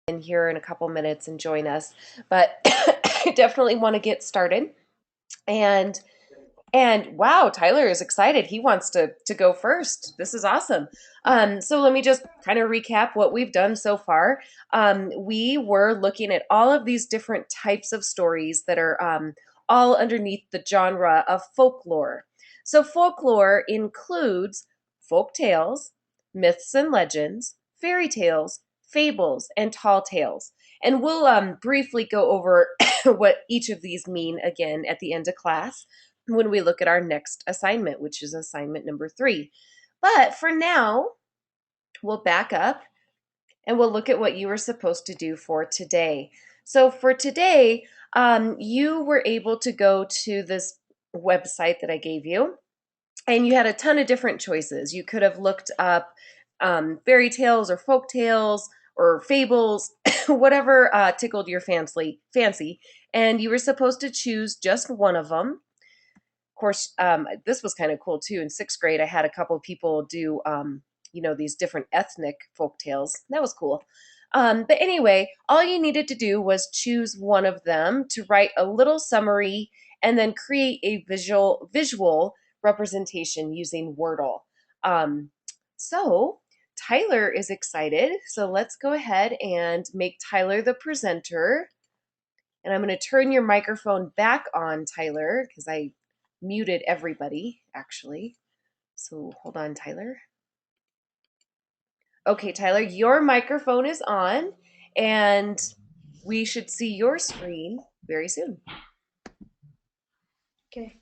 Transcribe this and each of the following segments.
in here in a couple minutes and join us, but I definitely want to get started. And and wow, Tyler is excited. He wants to go first. This is awesome. So let me just kind of recap what we've done so far. We were looking at all of these different types of stories that are all underneath the genre of folklore. So folklore includes folk tales, myths and legends, fairy tales, fables, and tall tales. And we'll briefly go over what each of these mean again at the end of class when we look at our next assignment, which is assignment number 3. But for now, we'll back up and we'll look at what you were supposed to do for today. So for today, you were able to go to this website that I gave you, and you had a ton of different choices. You could have looked up fairy tales or folk tales or fables, whatever tickled your fancy, and you were supposed to choose just one of them. Of course, this was kind of cool too. In 6th grade, I had a couple of people do, these different ethnic folk tales. That was cool. But anyway, all you needed to do was choose one of them to write a little summary and then create a visual representation using Wordle. So Tyler is excited. So let's go ahead and make Tyler the presenter. And I'm going to turn your microphone back on, Tyler, because I muted everybody, actually. So hold on, Tyler. Okay, Tyler, your microphone is on, and we should see your screen very soon. Okay.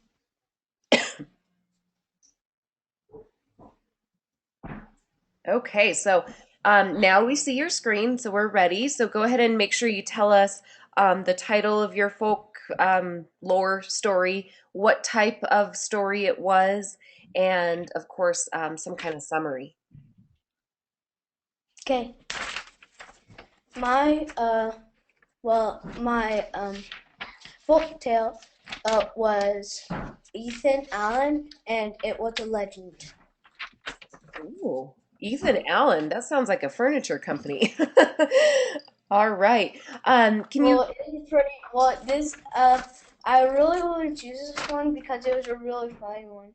Okay, so now we see your screen, so we're ready. So go ahead and make sure you tell us the title of your folk lore story, what type of story it was, and of course, some kind of summary. Okay. My folk tale was Ethan Allen, and it was a legend. Ooh, Ethan Allen. That sounds like a furniture company. All right. Can you? Well, it is pretty. Well, this I really wanted to choose this one because it was a really fun one.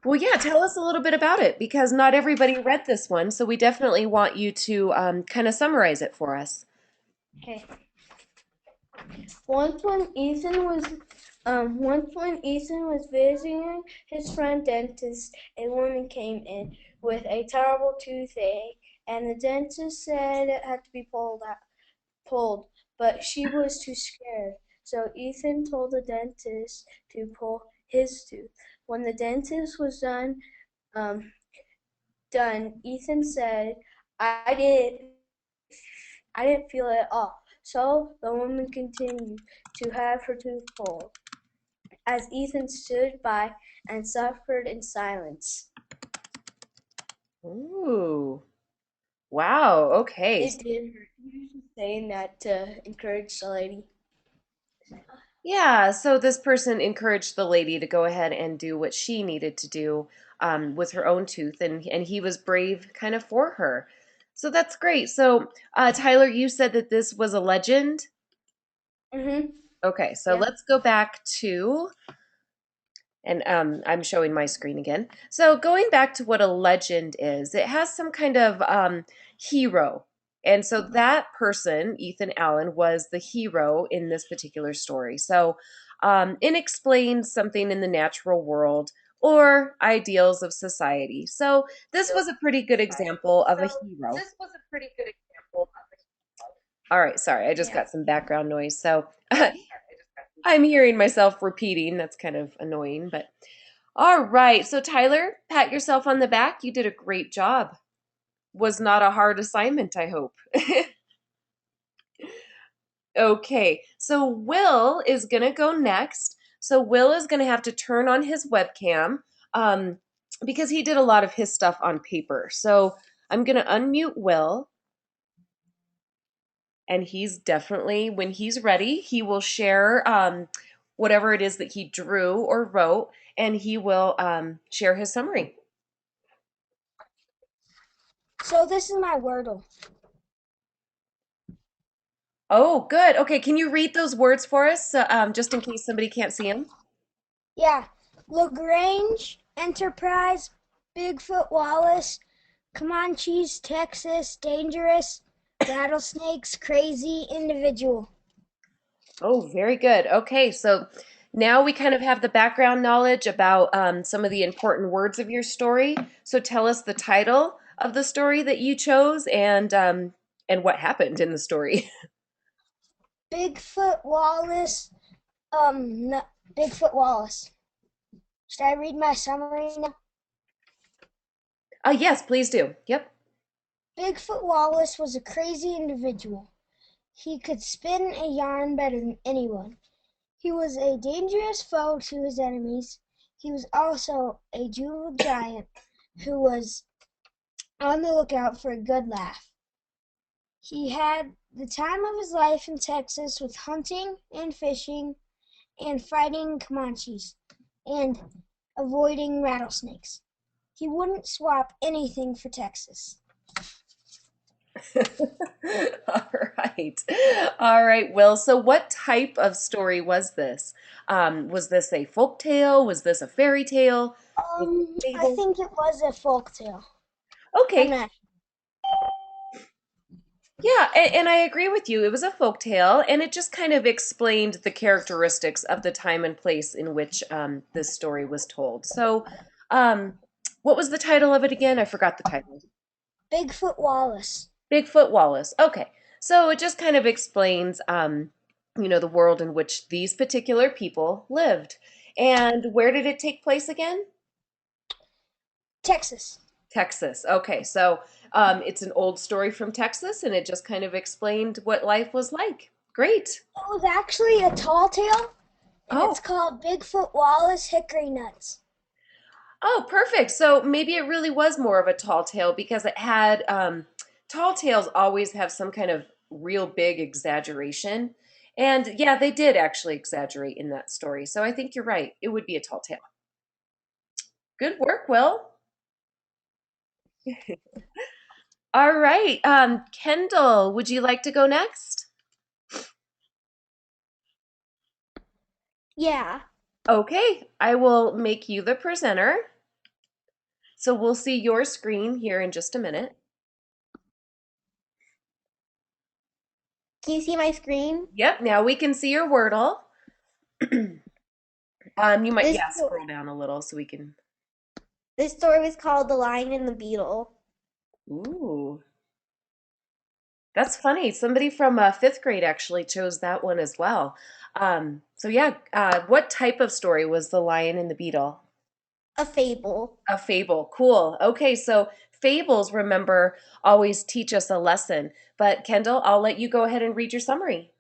Well, yeah, tell us a little bit about it because not everybody read this one, so we definitely want you to kind of summarize it for us. Okay. Once when Ethan was visiting his friend dentist, a woman came in with a terrible toothache, and the dentist said it had to be pulled, but she was too scared. So Ethan told the dentist to pull his tooth. When the dentist was um, done, Ethan said, "I didn't feel it at all." So the woman continued to have her tooth pulled, as Ethan stood by and suffered in silence. Ooh, wow. Okay. It did hurt. You were saying that to encourage the lady. Yeah, so this person encouraged the lady to go ahead and do what she needed to do with her own tooth, and he was brave kind of for her. So that's great. So, Tyler, you said that this was a legend. Mm-hmm. Okay, so Yeah. let's go back to, and I'm showing my screen again. So going back to what a legend is, it has some kind of hero. And so that person, Ethan Allen, was the hero in this particular story. So it explains something in the natural world or ideals of society. So this was a pretty good example of a hero. All right, sorry, I just Yeah. got some background noise. So I'm hearing myself repeating. That's kind of annoying, but all right. So, Tyler, pat yourself on the back. You did a great job. Was not a hard assignment, I hope. Okay. So, Will is going to go next. So, Will is going to have to turn on his webcam um, because he did a lot of his stuff on paper. So, I'm going to unmute Will, and he's definitely, when he's ready, he will share whatever it is that he drew or wrote, and he will share his summary. So this is my Wordle. Oh, good. Okay, can you read those words for us, just in case somebody can't see them? Yeah. LaGrange, Enterprise, Bigfoot Wallace, Comanches, Texas, Dangerous, Rattlesnakes, Crazy, Individual. Oh, very good. Okay, so now we kind of have the background knowledge about some of the important words of your story. So tell us the title of the story that you chose and what happened in the story. Bigfoot Wallace, no, Bigfoot Wallace. Should I read my summary now? Yes, please do. Yep. Bigfoot Wallace was a crazy individual. He could spin a yarn better than anyone. He was a dangerous foe to his enemies. He was also a jewel giant who was on the lookout for a good laugh. He had the time of his life in Texas with hunting and fishing and fighting Comanches and avoiding rattlesnakes. He wouldn't swap anything for Texas. All right. All right, Will. So what type of story was this? Was this a folk tale? Was this a fairy tale? Was it a I fable? think it was a folk tale. I'm Okay. not. Yeah, and I agree with you. It was a folk tale, and it just kind of explained the characteristics of the time and place in which this story was told. So, um, what was the title of it again? I forgot the title. Bigfoot Wallace. Bigfoot Wallace. Okay, so it just kind of explains, the world in which these particular people lived. And where did it take place again? Texas. Texas. Okay, so it's an old story from Texas, and it just kind of explained what life was like. Great. It was actually a tall tale, and it's Oh, called Bigfoot Wallace Hickory Nuts. oh, perfect. So maybe it really was more of a tall tale because it had tall tales always have some kind of real big exaggeration. And yeah, they did actually exaggerate in that story. So I think you're right. It would be a tall tale. Good work, Will. All right. Kendall, would you like to go next? Yeah. Okay, I will make you the presenter. So we'll see your screen here in just a minute. Can you see my screen? Yep, now we can see your Wordle. You might, This yeah, scroll down a little so we can. this story was called The Lion and the Beetle. Ooh, that's funny. Somebody from fifth grade actually chose that one as well. So yeah, what type of story was The Lion and the Beetle? A fable. A fable. Cool. Okay, so fables, remember, always teach us a lesson. But Kendall, I'll let you go ahead and read your summary.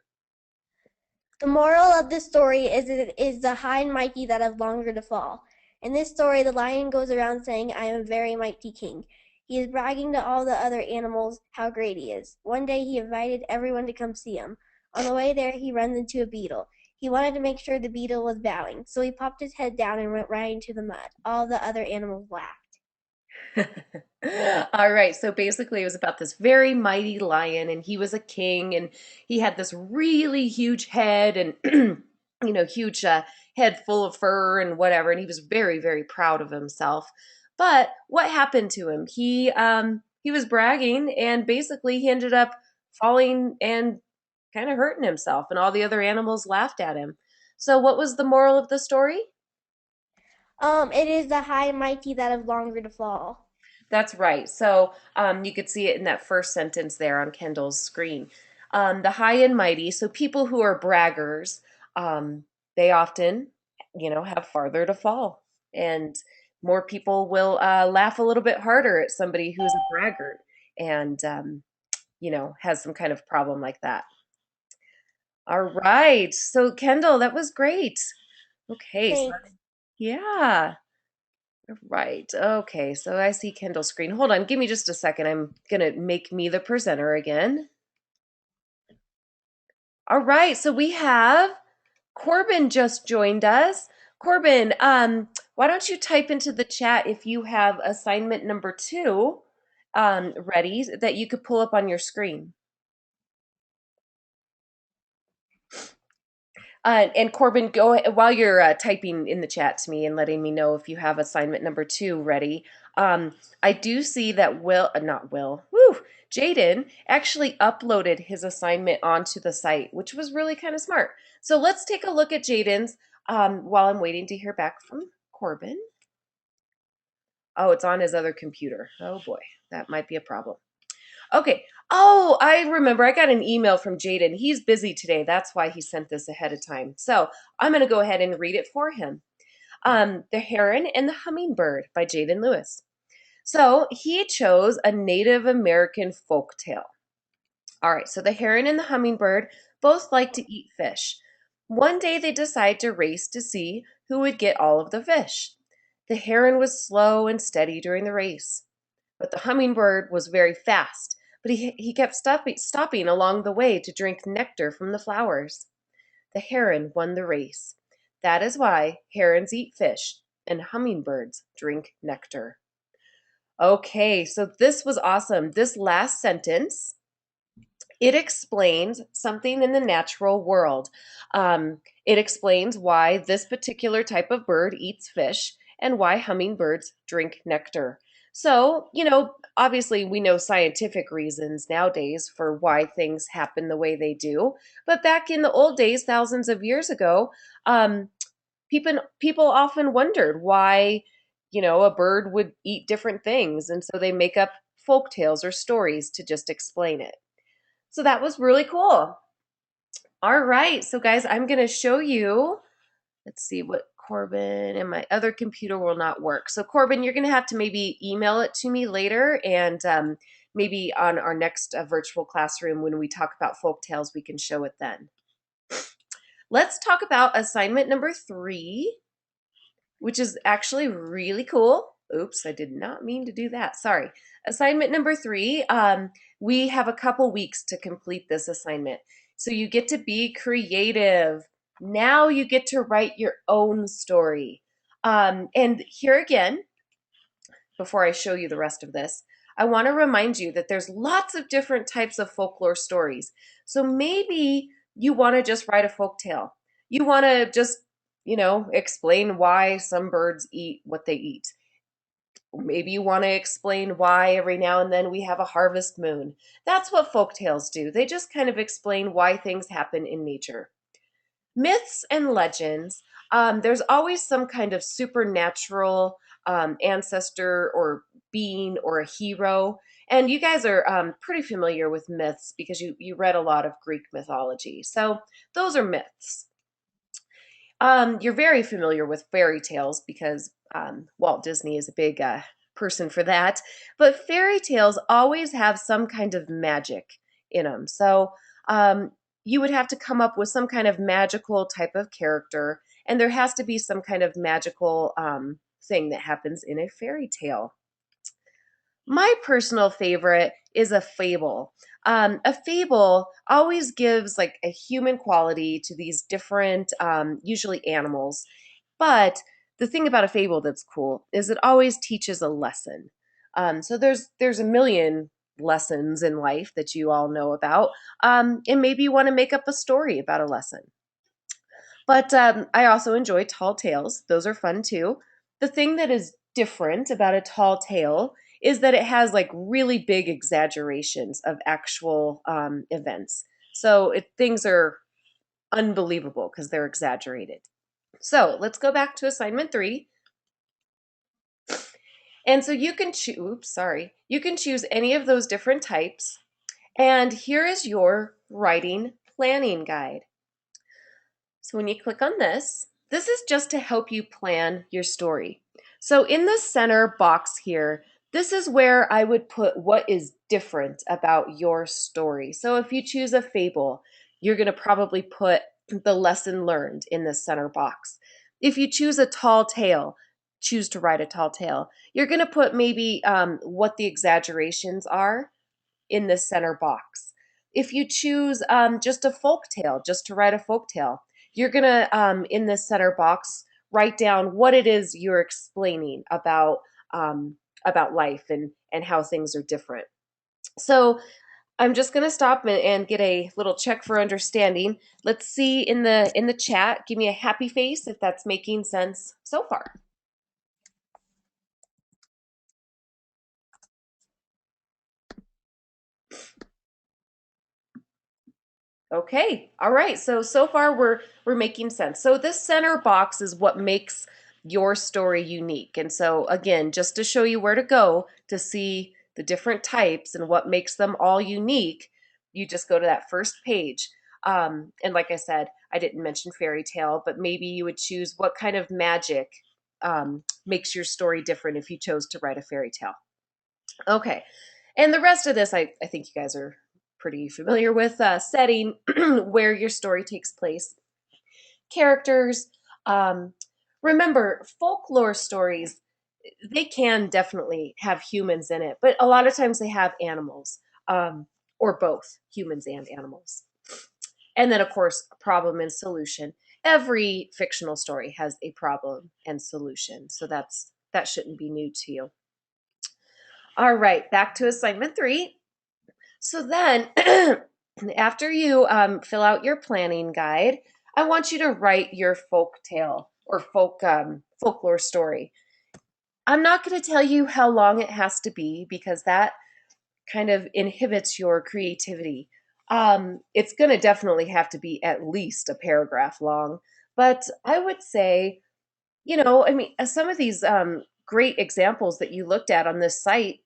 The moral of the story is it is the high and mighty that have longer to fall. In this story, the lion goes around saying, I am a very mighty king. He is bragging to all the other animals how great he is. One day he invited everyone to come see him. On the way there, he runs into a beetle. He wanted to make sure the beetle was bowing, so he popped his head down and went right into the mud. All the other animals laughed. All right, so basically it was about this very mighty lion, and he was a king, and he had this really huge head and huge head full of fur and whatever, and he was very, very proud of himself. But what happened to him? He was bragging, and basically he ended up falling and kind of hurting himself, and all the other animals laughed at him. So what was the moral of the story? It is the high and mighty that have longer to fall. That's right. So you could see it in that first sentence there on Kendall's screen. The high and mighty, so people who are braggers, they often, have farther to fall. And more people will laugh a little bit harder at somebody who's a braggart and, has some kind of problem like that. All right. So, Kendall, that was great. Okay. So, Thanks. yeah. Right. Okay. So I see Kendall's screen. Hold on. Give me just a second. I'm gonna make me the presenter again. All right. So we have Corbin just joined us. Corbin, why don't you type into the chat if you have assignment number 2 ready that you could pull up on your screen? And Corbin, go while you're typing in the chat to me and letting me know if you have assignment number 2 ready. I do see that not Will, woo, Jaden actually uploaded his assignment onto the site, which was really kind of smart. So let's take a look at Jaden's while I'm waiting to hear back from Corbin. Oh, it's on his other computer. Oh boy, that might be a problem. Okay. Oh, I remember. I got an email from Jaden. He's busy today. That's why he sent this ahead of time. So I'm going to go ahead and read it for him. The Heron and the Hummingbird by Jaden Lewis. So he chose a Native American folk tale. All right. So the heron and the hummingbird both like to eat fish. One day they decide to race to see who would get all of the fish. The heron was slow and steady during the race, but the hummingbird was very fast, but he kept stopping along the way to drink nectar from the flowers. The heron won the race. That is why herons eat fish and hummingbirds drink nectar. Okay, so this was awesome. This last sentence, it explains something in the natural world. It explains why this particular type of bird eats fish and why hummingbirds drink nectar. So, obviously we know scientific reasons nowadays for why things happen the way they do. But back in the old days, thousands of years ago, um, people often wondered why, a bird would eat different things. And so they make up folk tales or stories to just explain it. So that was really cool. All right. So guys, I'm going to show you, let's see what Corbin and my other computer will not work. So Corbin, you're going to have to maybe email it to me later and maybe on our next virtual classroom when we talk about folk tales, we can show it then. Let's talk about assignment number 3, which is actually really cool. Oops, I did not mean to do that. Sorry. Assignment number 3, we have a couple weeks to complete this assignment. So you get to be creative. Now you get to write your own story. And here again, before I show you the rest of this, I want to remind you that there's lots of different types of folklore stories. So maybe you want to just write a folk tale. You want to just, explain why some birds eat what they eat. Maybe you want to explain why every now and then we have a harvest moon. That's what folk tales do. They just kind of explain why things happen in nature. Myths and legends, there's always some kind of supernatural ancestor or being or a hero. And you guys are pretty familiar with myths because you read a lot of Greek mythology. So those are myths. You're very familiar with fairy tales because Walt Disney is a big person for that. But fairy tales always have some kind of magic in them. So you would have to come up with some kind of magical type of character, and there has to be some kind of magical thing that happens in a fairy tale. My personal favorite is a fable. A fable always gives like a human quality to these different, usually animals. But the thing about a fable that's cool is it always teaches a lesson. So there's a million lessons in life that you all know about, and maybe you want to make up a story about a lesson. But I also enjoy tall tales. Those are fun too. The thing that is different about a tall tale is that it has like really big exaggerations of actual events. So things are unbelievable because they're exaggerated. So let's go back to assignment 3. And so you can choose, oops, sorry, you can choose any of those different types. And here is your writing planning guide. So when you click on this, this is just to help you plan your story. So in the center box here, this is where I would put what is different about your story. So if you choose a fable, you're going to probably put the lesson learned in the center box. If you choose a tall tale, choose to write a tall tale, you're going to put maybe what the exaggerations are in the center box. If you choose just a folk tale, just to write a folk tale, you're going to, in the center box, write down what it is you're explaining about life and how things are different. So I'm just going to stop and get a little check for understanding. Let's see in the chat. Give me a happy face if that's making sense so far. Okay. All right. So far we're making sense. So this center box is what makes your story unique. And so again, just to show you where to go to see the different types and what makes them all unique, you just go to that first page. And like I said, I didn't mention fairy tale, but maybe you would choose what kind of magic makes your story different if you chose to write a fairy tale. Okay. And the rest of this, I think you guys are pretty familiar with setting, where your story takes place, characters. Um, Remember, folklore stories, they can definitely have humans in it, but a lot of times they have animals, or both humans and animals. And then, of course, problem and solution. Every fictional story has a problem and solution, so that shouldn't be new to you. All right, back to assignment 3. So then, after you fill out your planning guide, I want you to write your folk tale or folklore story. I'm not going to tell you how long it has to be because that kind of inhibits your creativity. It's going to definitely have to be at least a paragraph long, but I would say, I mean, some of these great examples that you looked at on this site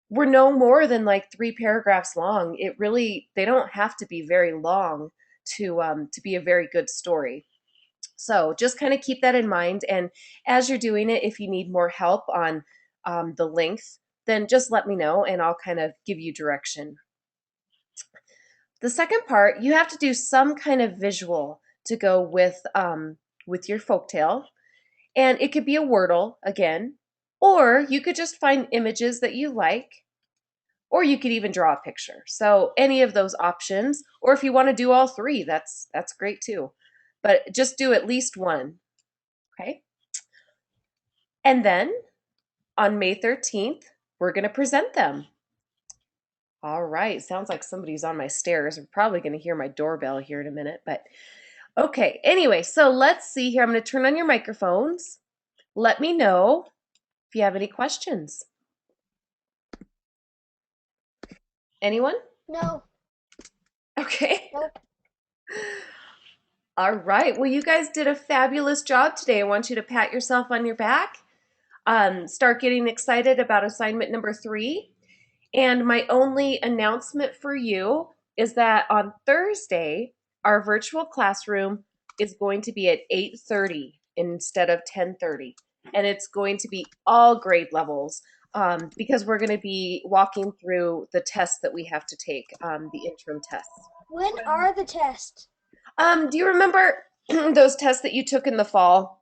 were no more than like 3 paragraphs long. It really, they don't have to be very long to be a very good story. So just kind of keep that in mind. And as you're doing it, if you need more help on the length, then just let me know and I'll kind of give you direction. The second part, you have to do some kind of visual to go with your folktale. And it could be a wordle again, or you could just find images that you like, or you could even draw a picture. So any of those options, or if you want to do all 3, that's great too. But just do at least one, okay? And then on May 13th, we're going to present them. All right, sounds like somebody's on my stairs. We're probably going to hear my doorbell here in a minute, but okay. Anyway, so let's see here. I'm going to turn on your microphones. Let me know if you have any questions. Anyone? No. Okay. Nope. All right. Well, you guys did a fabulous job today. I want you to pat yourself on your back. Start getting excited about assignment number 3. And my only announcement for you is that on Thursday, our virtual classroom is going to be at 8:30 instead of 10:30. And it's going to be all grade levels because we're going to be walking through the tests that we have to take, the interim tests. When are the tests? Do you remember those tests that you took in the fall?